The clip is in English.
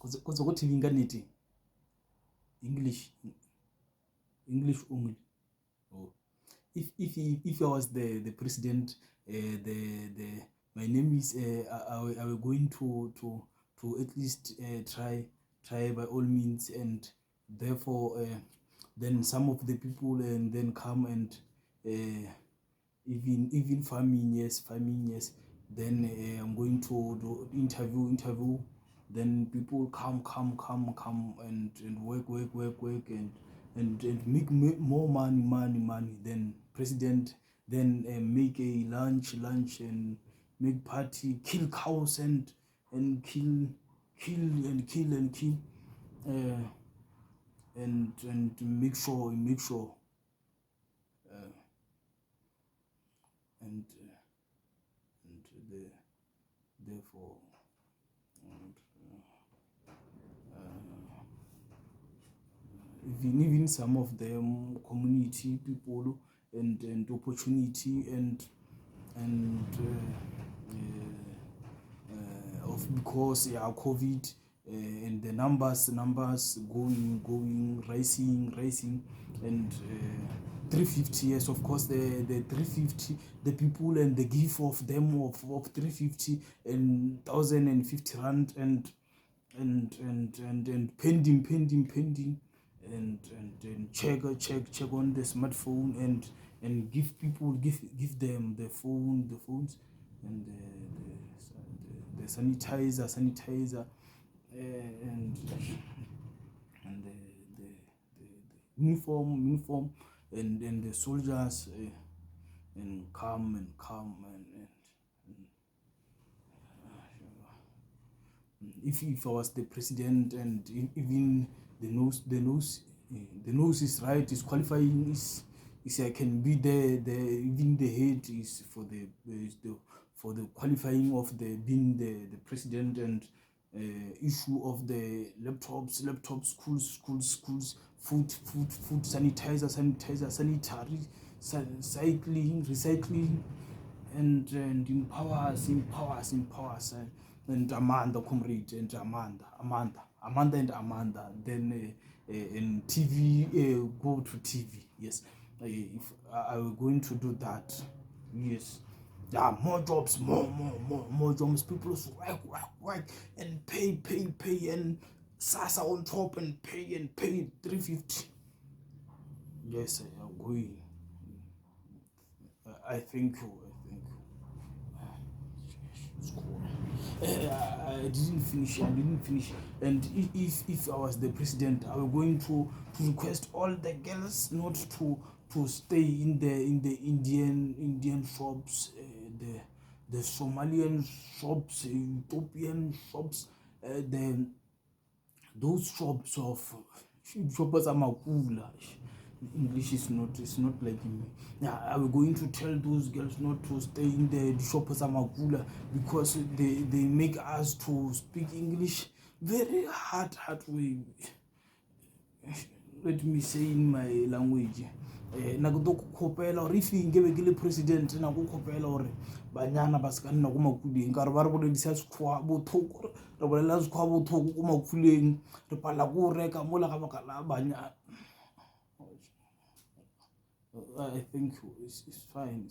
Because what you English only. Oh. If I was the president, the my name is I will going to at least try by all means, and therefore then some of the people and then come and even farming, yes, then I'm going to do interview, then people come and work and make more money, then president then make a lunch and make party, kill cows and kill and make sure and therefore even some of them community people and opportunity and of because COVID and the numbers going rising and 350, yes, of course, the 350, the people and the gift of them of 350 and 1,050 rand and pending and check on the smartphone and give people give them the phones and the sanitizer and the uniform and the soldiers and come and if I was the president and even the nose is right, is qualifying, is I can be even the head is for the qualifying of the being the president and issue of the laptops, schools, food, sanitizer, sanitary, recycling, and empowers, and Amanda, comrade, and Amanda, then in TV, go to TV, yes. If I were going to do that, yes. Yeah, more jobs, more jobs. People work and pay, and Sasa on top and pay 350. Yes, I am going. I think. It's cool. I didn't finish. And if I was the president, I was going to request all the girls not to stay in the Indian shops, the Somalian shops, Ethiopian shops, those shops of shoppers are makula. English is not like me. Yeah, I was going to tell those girls not to stay in the shoppers amakula because they make us to speak English very hard way. Let me say in my language. Nakukopela or if ngebe ke le president nakukopela hore banyana ba ska nna go makuleng ka re ba re boledisa sekgwa bothoko re bolela sekgwa bothoko go makuleng re pala go reka mola ga baka la banyana. I think it's fine.